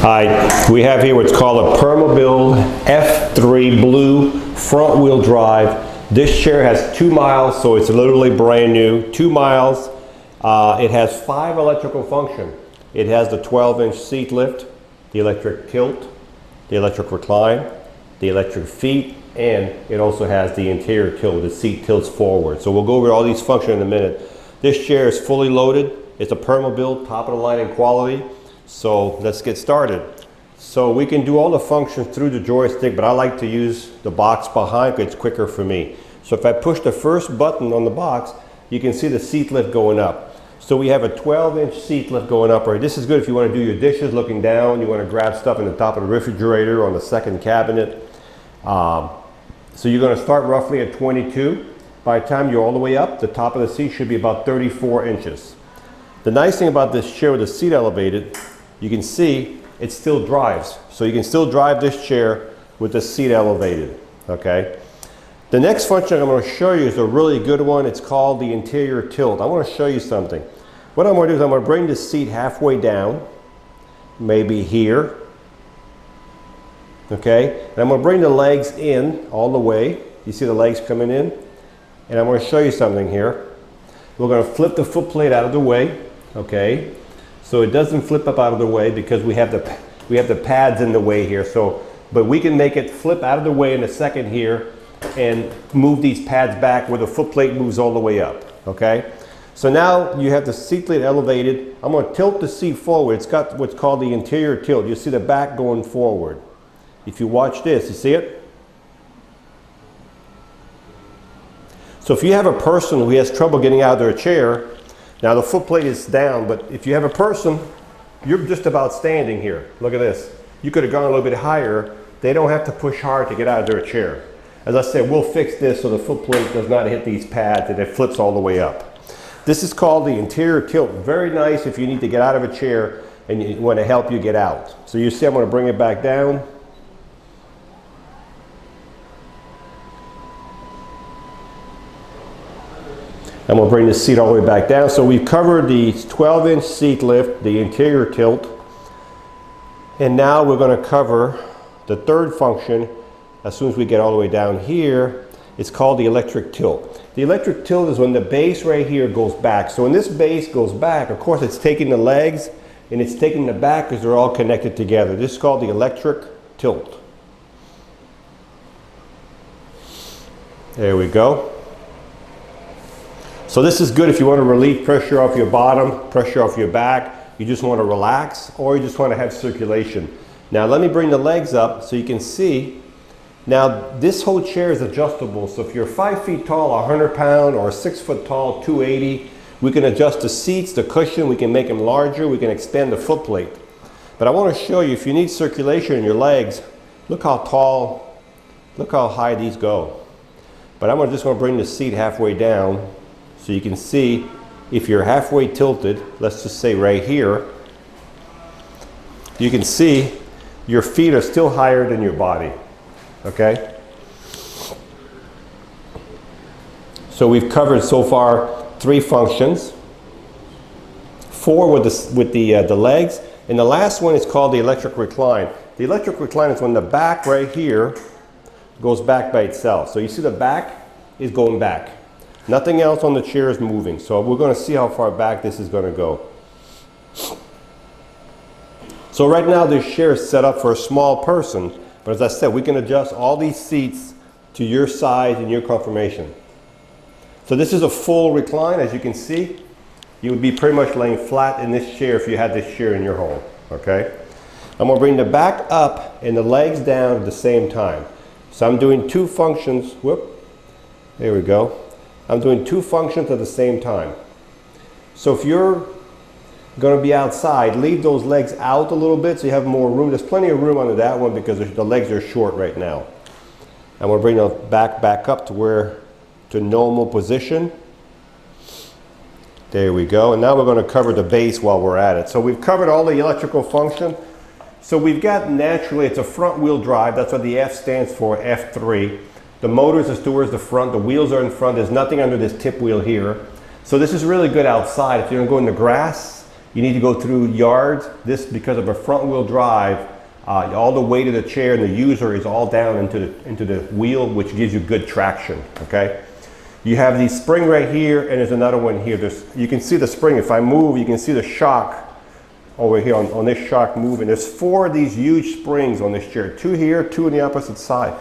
Hi, we have here what's called a Permobil F3 blue front wheel drive. This chair has 2 miles, so it's literally brand new. 2 miles. It has 5 electrical functions. It has the 12-inch seat lift, the electric tilt, the electric recline, the electric feet, and it also has the interior tilt. The seat tilts forward. So we'll go over all these functions in a minute. This chair is fully loaded. It's a Permobil, top of the line in quality. So let's get started. So we can do all the functions through the joystick, but I like to use the box behind because it's quicker for me. So if I push the first button on the box, you can see the seat lift going up. So we have a 12-inch seat lift going up. Right? This is good if you want to do your dishes looking down, you want to grab stuff in the top of the refrigerator or on the second cabinet. So you're going to start roughly at 22. By the time you're all the way up, the top of the seat should be about 34 inches. The nice thing about this chair with the seat elevated, you can see it still drives. So you can still drive this chair with the seat elevated, okay? The next function I'm going to show you is a really good one. It's called the interior tilt. I want to show you something. What I'm going to do is I'm going to bring the seat halfway down, maybe here, okay? And I'm going to bring the legs in all the way. You see the legs coming in? And I'm going to show you something here. We're going to flip the foot plate out of the way, okay? So it doesn't flip up out of the way because we have the pads in the way here. So, but we can make it flip out of the way in a second here and move these pads back where the foot plate moves all the way up, okay? So now you have the seat plate elevated. I'm going to tilt the seat forward. It's got what's called the interior tilt. You see the back going forward. If you watch this, you see it? So if you have a person who has trouble getting out of their chair, now the foot plate is down, but if you have a person, you're just about standing here. Look at this. You could have gone a little bit higher. They don't have to push hard to get out of their chair. As I said, we'll fix this so the foot plate does not hit these pads and it flips all the way up. This is called the interior tilt. Very nice if you need to get out of a chair and you want to help you get out. So you see I'm going to bring it back down. I'm going to bring the seat all the way back down. So we've covered the 12-inch seat lift, the interior tilt, and now we're going to cover the third function. As soon as we get all the way down here, it's called the electric tilt. The electric tilt is when the base right here goes back. So when this base goes back, of course it's taking the legs and it's taking the back because they're all connected together. This is called the electric tilt. There we go. So this is good if you want to relieve pressure off your bottom, pressure off your back, you just want to relax, or you just want to have circulation. Now let me bring the legs up so you can see. Now this whole chair is adjustable, so if you're 5 feet tall, 100 pounds, or 6 foot tall, 280, we can adjust the seats, the cushion, we can make them larger, we can extend the foot plate. But I want to show you, if you need circulation in your legs, look how tall, look how high these go. But I'm just going to bring the seat halfway down. So you can see if you're halfway tilted, let's just say right here, you can see your feet are still higher than your body, okay? So we've covered so far 3 functions, 4 with the legs, and the last one is called the electric recline. The electric recline is when the back right here goes back by itself. So you see the back is going back. Nothing else on the chair is moving. So we're going to see how far back this is going to go. So right now this chair is set up for a small person. But as I said, we can adjust all these seats to your size and your conformation. So this is a full recline. As you can see, you would be pretty much laying flat in this chair if you had this chair in your home. Okay? I'm going to bring the back up and the legs down at the same time. So I'm doing 2 functions. Whoop. There we go. I'm doing 2 functions at the same time. So if you're going to be outside, leave those legs out a little bit so you have more room. There's plenty of room under that one because the legs are short right now. I'm going to bring the back up to normal position. There we go. And now we're going to cover the base while we're at it. So we've covered all the electrical function. So we've got naturally, it's a front wheel drive. That's what the F stands for, F3. The motors are towards the front, the wheels are in front, there's nothing under this tip wheel here. So this is really good outside. If you're going to go in the grass, You need to go through yards. This, because of a front wheel drive, all the weight of the chair and the user is all down into the wheel, which gives you good traction, okay? You have the spring right here, and there's another one here. You can see the spring. If I move, you can see the shock over here on this shock moving. There's 4 of these huge springs on this chair. 2 here, 2 on the opposite side.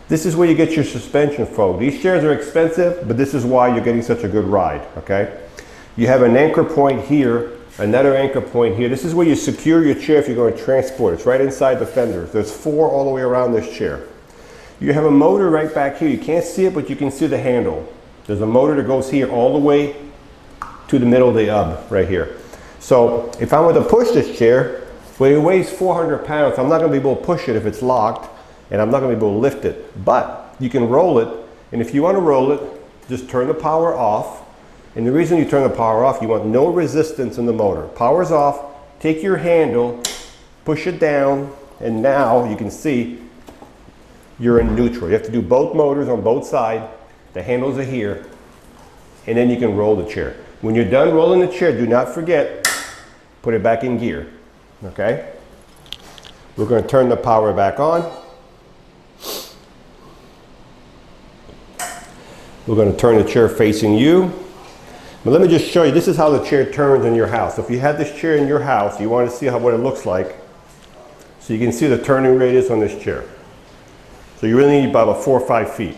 This is where you get your suspension, folks. These chairs are expensive, but this is why you're getting such a good ride, okay? You have an anchor point here, another anchor point here. This is where you secure your chair if you're going to transport. It's right inside the fenders. There's 4 all the way around this chair. You have a motor right back here. You can't see it, but you can see the handle. There's a motor that goes here all the way to the middle of the hub right here. So if I were to push this chair, well, it weighs 400 pounds. I'm not going to be able to push it if it's locked, and I'm not going to be able to lift it. But you can roll it, and if you want to roll it, just turn the power off. And the reason you turn the power off, you want no resistance in the motor. Power's off, take your handle, push it down, and now you can see you're in neutral. You have to do both motors on both sides. The handles are here, and then you can roll the chair. When you're done rolling the chair, do not forget, put it back in gear, okay? We're going to turn the power back on. We're going to turn the chair facing you. But let me just show you, this is how the chair turns in your house. So if you had this chair in your house, you want to see what it looks like. So you can see the turning radius on this chair. So you really need about 4 or 5 feet.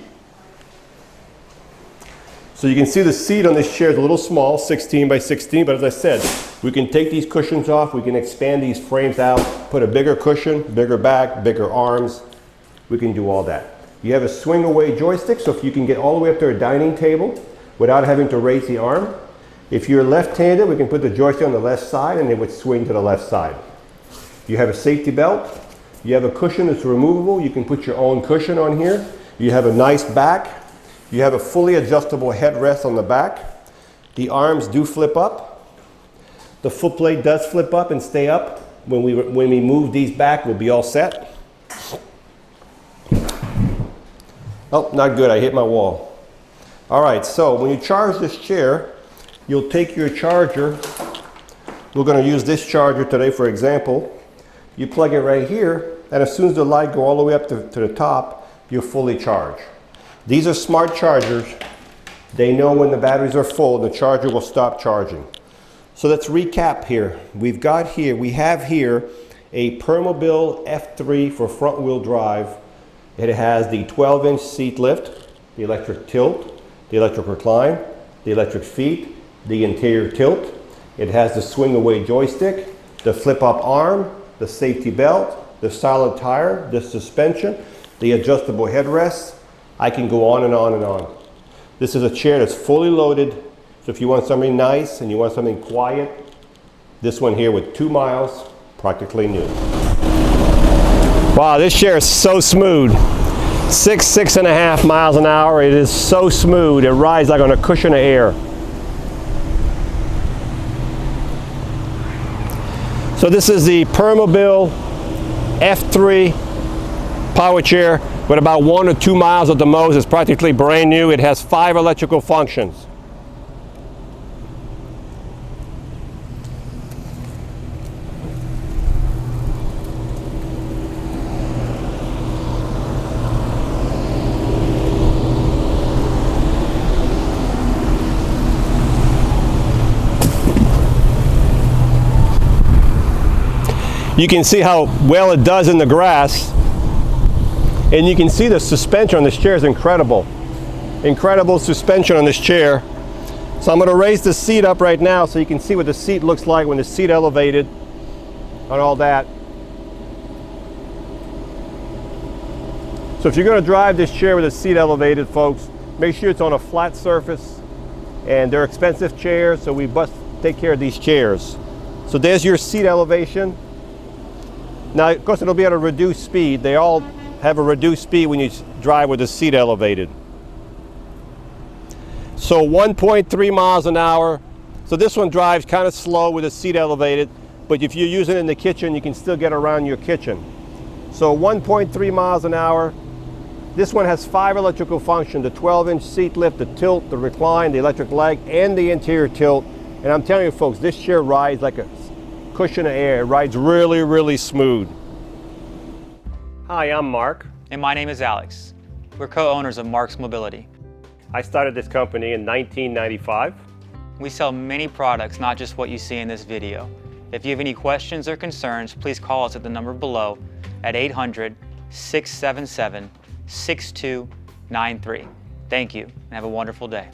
So you can see the seat on this chair is a little small, 16 by 16, but as I said, we can take these cushions off, we can expand these frames out, put a bigger cushion, bigger back, bigger arms. We can do all that. You have a swing away joystick, so if you can get all the way up to a dining table without having to raise the arm. If you're left-handed, we can put the joystick on the left side and it would swing to the left side. You have a safety belt. You have a cushion that's removable. You can put your own cushion on here. You have a nice back. You have a fully adjustable headrest on the back. The arms do flip up. The foot plate does flip up and stay up. When we move these back, we'll be all set. Oh, not good, I hit my wall. All right, so when you charge this chair, you'll take your charger. We're gonna use this charger today, for example. You plug it right here, and as soon as the light go all the way up to the top, you're fully charged. These are smart chargers. They know when the batteries are full, the charger will stop charging. So let's recap here. We have here a Permobil F3 for front wheel drive. It has the 12-inch seat lift, the electric tilt, the electric recline, the electric feet, the interior tilt. It has the swing away joystick, the flip up arm, the safety belt, the solid tire, the suspension, the adjustable headrest. I can go on and on and on. This is a chair that's fully loaded. So if you want something nice and you want something quiet, this one here with 2 miles, practically new. Wow, this chair is so smooth. 6.5 miles an hour. It is so smooth. It rides like on a cushion of air. So this is the Permobil F3 power chair with about 1 or 2 miles at the most. It's practically brand new. It has 5 electrical functions. You can see how well it does in the grass. And you can see the suspension on this chair is incredible. Incredible suspension on this chair. So I'm going to raise the seat up right now so you can see what the seat looks like when the seat elevated and all that. So if you're going to drive this chair with the seat elevated, folks, make sure it's on a flat surface. And they're expensive chairs, so we must take care of these chairs. So there's your seat elevation. Now, of course, it'll be at a reduced speed. They all have a reduced speed when you drive with the seat elevated. So 1.3 miles an hour. So this one drives kind of slow with the seat elevated, but if you're using it in the kitchen, you can still get around your kitchen. So 1.3 miles an hour. This one has 5 electrical functions: the 12-inch seat lift, the tilt, the recline, the electric leg, and the interior tilt. And I'm telling you folks, this chair rides like cushion of air. It rides really, really smooth. Hi, I'm Mark. And my name is Alex. We're co-owners of Marc's Mobility. I started this company in 1995. We sell many products, not just what you see in this video. If you have any questions or concerns, please call us at the number below at 800-677-6293. Thank you, and have a wonderful day.